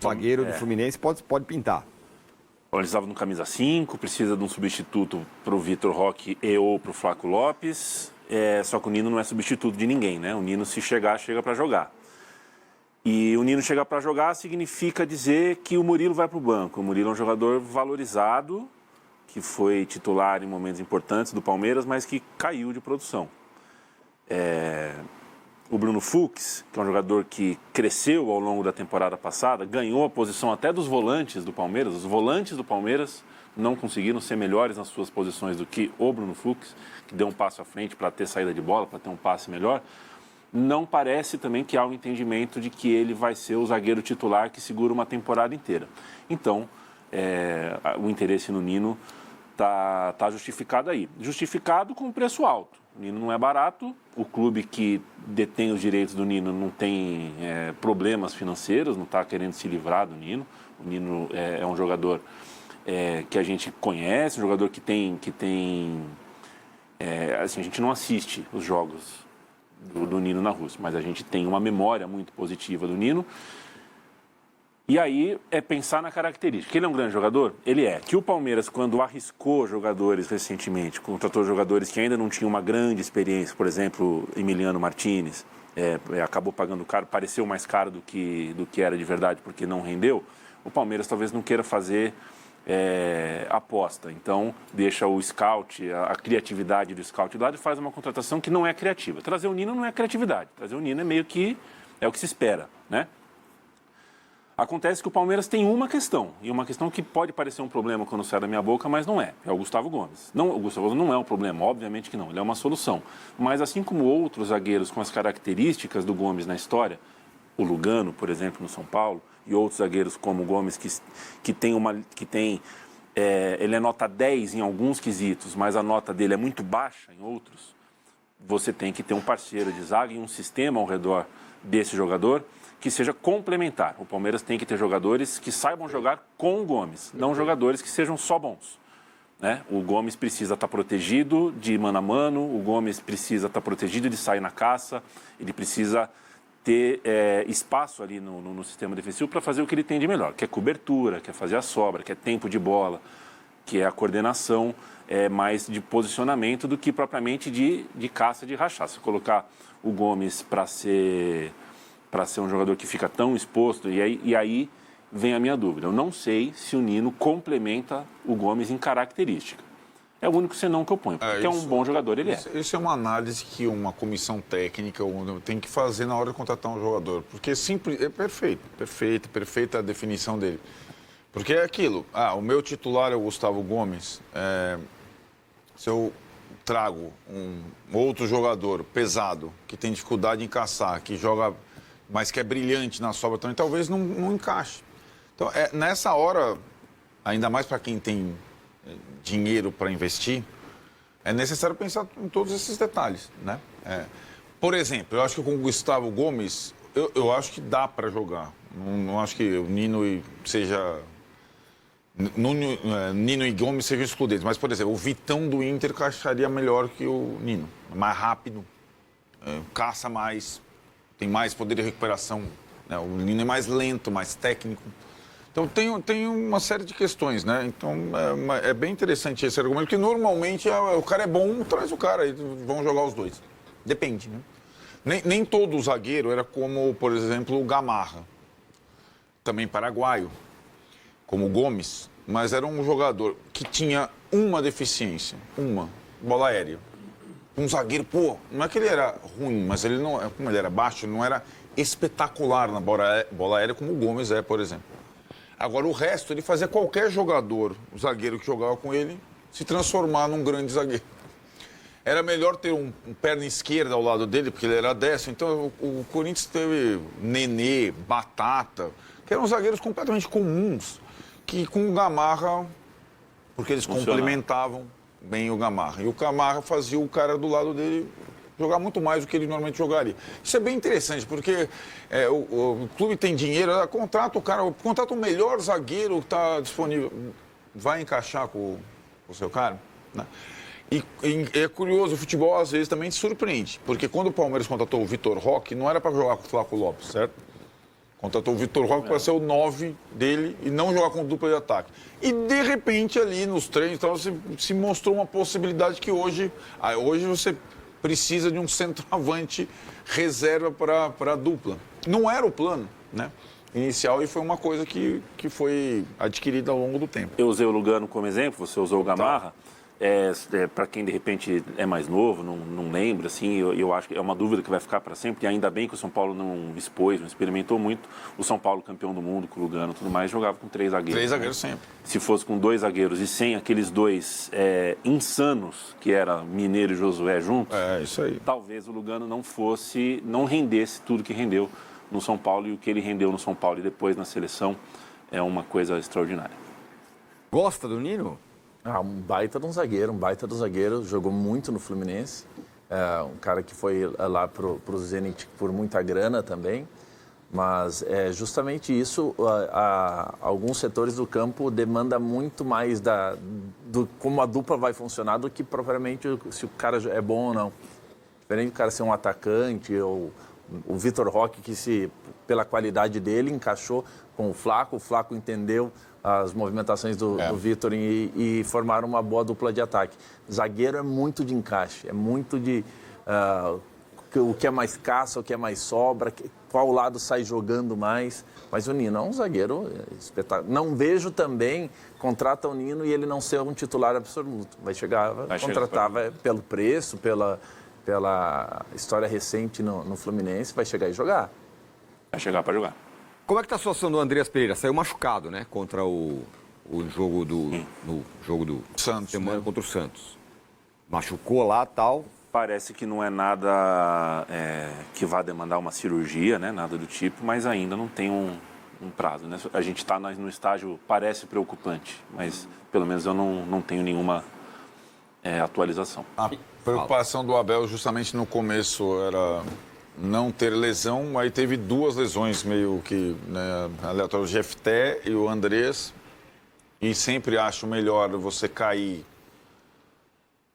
zagueiro do Fluminense pode pintar. Eles estavam no camisa 5, precisa de um substituto para o Vitor Roque e ou para o Flaco Lopes. Só que o Nino não é substituto de ninguém, né? O Nino, se chegar, chega para jogar. E o Nino chegar para jogar significa dizer que o Murilo vai para o banco. O Murilo é um jogador valorizado, que foi titular em momentos importantes do Palmeiras, mas que caiu de produção. O Bruno Fux, que é um jogador que cresceu ao longo da temporada passada, ganhou a posição até dos volantes do Palmeiras. Os volantes do Palmeiras não conseguiram ser melhores nas suas posições do que o Bruno Fux, que deu um passo à frente para ter saída de bola, para ter um passe melhor. Não parece também que há um entendimento de que ele vai ser o zagueiro titular que segura uma temporada inteira. Então, o interesse no Nino está justificado aí. Justificado com preço alto. O Nino não é barato, o clube que detém os direitos do Nino não tem problemas financeiros, não está querendo se livrar do Nino. O Nino é um jogador que a gente conhece, um jogador que tem assim, a gente não assiste os jogos do Nino na Rússia, mas a gente tem uma memória muito positiva do Nino. E aí é pensar na característica. Ele é um grande jogador? Ele é. Que o Palmeiras, quando arriscou jogadores recentemente, contratou jogadores que ainda não tinham uma grande experiência, por exemplo, Emiliano Martinez, acabou pagando caro, pareceu mais caro do que era de verdade, porque não rendeu, o Palmeiras talvez não queira fazer aposta. Então, deixa o scout, a criatividade do scout de lado e faz uma contratação que não é criativa. Trazer o Nino não é criatividade. Trazer o Nino é meio que o que se espera, né? Acontece que o Palmeiras tem uma questão, e uma questão que pode parecer um problema quando sai da minha boca, mas não é. É o Gustavo Gomes. O Gustavo Gomes não é um problema, obviamente que não, ele é uma solução. Mas assim como outros zagueiros com as características do Gomes na história, o Lugano, por exemplo, no São Paulo, e outros zagueiros como o Gomes, ele é nota 10 em alguns quesitos, mas a nota dele é muito baixa em outros, você tem que ter um parceiro de zaga e um sistema ao redor desse jogador que seja complementar. O Palmeiras tem que ter jogadores que saibam jogar com o Gomes, não jogadores que sejam só bons, né? O Gomes precisa estar protegido de mano a mano, o Gomes precisa estar protegido de sair na caça, ele precisa ter espaço ali no sistema defensivo para fazer o que ele tem de melhor, que é cobertura, que é fazer a sobra, que é tempo de bola, que é a coordenação mais de posicionamento do que propriamente de caça, de rachar. Se colocar o Gomes para ser um jogador que fica tão exposto, e aí vem a minha dúvida. Eu não sei se o Nino complementa o Gomes em característica. É o único senão que eu ponho, porque é um bom jogador, ele é. Isso é uma análise que uma comissão técnica tem que fazer na hora de contratar um jogador, porque é perfeita a definição dele. Porque é aquilo, o meu titular é o Gustavo Gomes, se eu trago um outro jogador pesado, que tem dificuldade em caçar, que joga, mas que é brilhante na sobra também, talvez não encaixe. Então, nessa hora, ainda mais para quem tem dinheiro para investir, é necessário pensar em todos esses detalhes, né? Por exemplo, eu acho que com o Gustavo Gomes, eu acho que dá para jogar. Não acho que o Nino seja... Nino e Gomes sejam excludentes, mas, por exemplo, o Vitão do Inter encaixaria melhor que o Nino. Mais rápido, caça mais, tem mais poder de recuperação, né? O Nino é mais lento, mais técnico. Então, tem uma série de questões, né? Então, é bem interessante esse argumento, porque normalmente o cara é bom, traz o cara, e vão jogar os dois. Depende, né? Nem todo zagueiro era como, por exemplo, o Gamarra, também paraguaio, como o Gomes, mas era um jogador que tinha uma deficiência, bola aérea. Um zagueiro, não é que ele era ruim, mas ele não, como ele era baixo, ele não era espetacular na bola aérea como o Gomes é, por exemplo. Agora, o resto, ele fazia qualquer jogador, o zagueiro que jogava com ele, se transformar num grande zagueiro. Era melhor ter um perna esquerda ao lado dele, porque ele era destro. Então, o Corinthians teve Nenê, Batata, que eram zagueiros completamente comuns, que com o Gamarra, porque eles complementavam bem o Gamarra. E o Gamarra fazia o cara do lado dele jogar muito mais do que ele normalmente jogaria. Isso é bem interessante, porque o clube tem dinheiro, contrata o cara, contrata o melhor zagueiro que está disponível, vai encaixar com o seu cara, né? E é curioso, o futebol às vezes também te surpreende, porque quando o Palmeiras contratou o Vitor Roque, não era para jogar com o Flaco Lopes, certo? Contratou o Vitor Roque para ser o 9 dele e não jogar com dupla de ataque. E, de repente, ali nos treinos, então, se mostrou uma possibilidade que hoje você precisa de um centroavante reserva para a dupla. Não era o plano, né? Inicial, e foi uma coisa que foi adquirida ao longo do tempo. Eu usei o Lugano como exemplo, você usou o Gamarra. Para quem de repente é mais novo, não lembra, assim, eu acho que é uma dúvida que vai ficar para sempre. E ainda bem que o São Paulo não expôs, não experimentou muito. O São Paulo, campeão do mundo, com o Lugano e tudo mais, jogava com 3 zagueiros. 3 zagueiros sempre. Se fosse com 2 zagueiros e sem aqueles 2 insanos, que era Mineiro e Josué juntos, isso aí. Talvez o Lugano não rendesse tudo que rendeu no São Paulo, e o que ele rendeu no São Paulo e depois na seleção é uma coisa extraordinária. Gosta do Nino? Um baita de um zagueiro, jogou muito no Fluminense, um cara que foi lá pro Zenit por muita grana também, mas é justamente isso, alguns setores do campo demandam muito mais do como a dupla vai funcionar do que propriamente se o cara é bom ou não. Diferente do cara ser um atacante, ou o Vitor Roque, que pela qualidade dele encaixou com o Flaco entendeu as movimentações do Vitor e formaram uma boa dupla de ataque. Zagueiro é muito de encaixe, é muito de o que é mais caça, o que é mais sobra, qual lado sai jogando mais. Mas o Nino é um zagueiro espetacular. Não vejo também contrata o Nino e ele não ser um titular absoluto. Contratava pelo preço, pela história recente no Fluminense, vai chegar e jogar. Vai chegar para jogar. Como é que está a situação do Andreas Pereira? Saiu machucado, né? Contra o jogo no jogo do Santos, semana, né? contra o Santos. Machucou lá, tal. Parece que não é nada que vá demandar uma cirurgia, né? Nada do tipo, mas ainda não tem um prazo, né? A gente está no estágio, parece preocupante, mas pelo menos eu não tenho nenhuma atualização. A preocupação do Abel justamente no começo era não ter lesão, aí teve 2 lesões meio que aleatórias, o Jefté e o Andrés, e sempre acho melhor você cair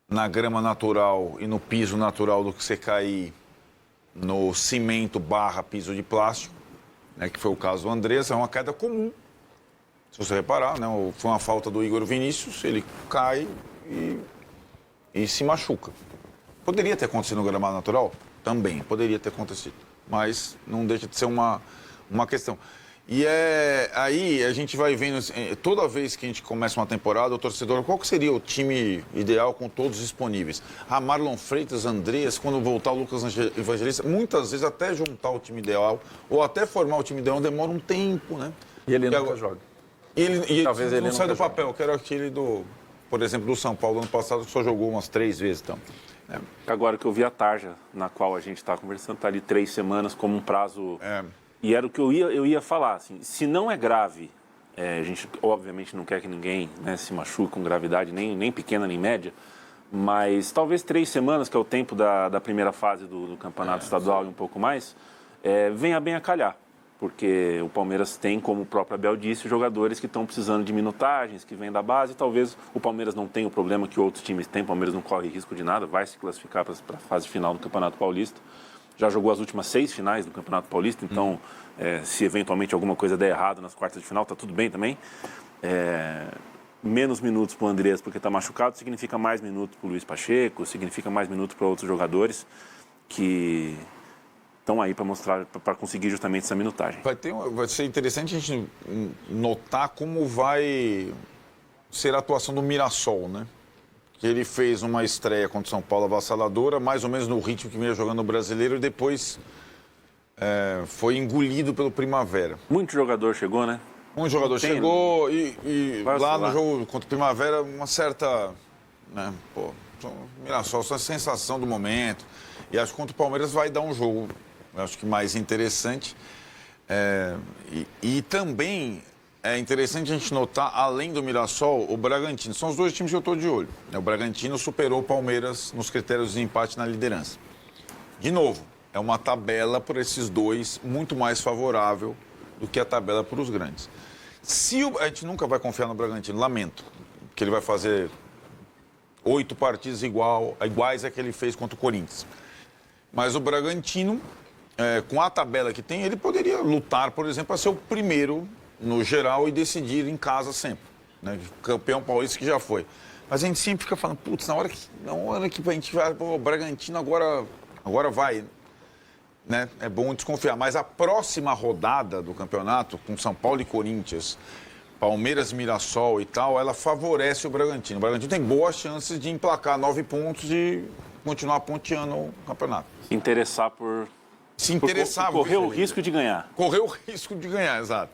na grama natural e no piso natural do que você cair no cimento / piso de plástico, né, que foi o caso do Andrés. É uma queda comum, se você reparar, né, foi uma falta do Igor Vinícius, ele cai e se machuca. Poderia ter acontecido no gramado natural? Também, poderia ter acontecido, mas não deixa de ser uma questão. E aí a gente vai vendo, toda vez que a gente começa uma temporada, o torcedor, qual que seria o time ideal com todos disponíveis? Marlon Freitas, Andreas, quando voltar o Lucas Evangelista, muitas vezes até juntar o time ideal, ou até formar o time ideal, demora um tempo, né? E ele nunca joga. Talvez ele não sai do papel, que era aquele por exemplo, do São Paulo ano passado, que só jogou umas 3 vezes, então. Agora que eu vi a tarja na qual a gente está conversando, está ali 3 semanas como um prazo. E era o que eu ia falar. Assim, se não é grave, a gente obviamente não quer que ninguém se machuque com gravidade, nem pequena nem média, mas talvez 3 semanas, que é o tempo da primeira fase do campeonato estadual e um pouco mais, venha bem a calhar. Porque o Palmeiras tem, como o próprio Abel disse, jogadores que estão precisando de minutagens, que vêm da base. Talvez o Palmeiras não tenha o problema que outros times têm. O Palmeiras não corre risco de nada, vai se classificar para a fase final do Campeonato Paulista. Já jogou as últimas 6 finais do Campeonato Paulista, então se eventualmente alguma coisa der errado nas quartas de final, está tudo bem também. Menos minutos para o Andrés porque está machucado significa mais minutos para o Luiz Pacheco, significa mais minutos para outros jogadores que estão aí para mostrar, para conseguir justamente essa minutagem. Vai ser interessante a gente notar como vai ser a atuação do Mirassol, né? Que ele fez uma estreia contra o São Paulo avassaladora, mais ou menos no ritmo que vinha jogando o Brasileiro, e depois foi engolido pelo Primavera. Muito jogador chegou, né? Um jogador chegou e lá no jogo contra o Primavera, uma certa... o Mirassol, essa sensação do momento. E acho que contra o Palmeiras vai dar um jogo, acho que mais interessante. E também é interessante a gente notar, além do Mirassol, o Bragantino. São os 2 times que eu estou de olho. O Bragantino superou o Palmeiras nos critérios de empate na liderança. De novo, é uma tabela por esses 2 muito mais favorável do que a tabela para os grandes. A gente nunca vai confiar no Bragantino, lamento, que ele vai fazer 8 partidas iguais a que ele fez contra o Corinthians. Mas o Bragantino com a tabela que tem, ele poderia lutar, por exemplo, para ser o primeiro no geral e decidir em casa sempre. Né? Campeão paulista que já foi. Mas a gente sempre fica falando, putz, na hora que a gente vai, pô, o Bragantino agora vai. Né? É bom desconfiar. Mas a próxima rodada do campeonato, com São Paulo e Corinthians, Palmeiras, Mirassol e tal, ela favorece o Bragantino. O Bragantino tem boas chances de emplacar 9 pontos e continuar ponteando o campeonato. Se interessar por... Se interessar. Correr o risco de ganhar. Correr o risco de ganhar, exato.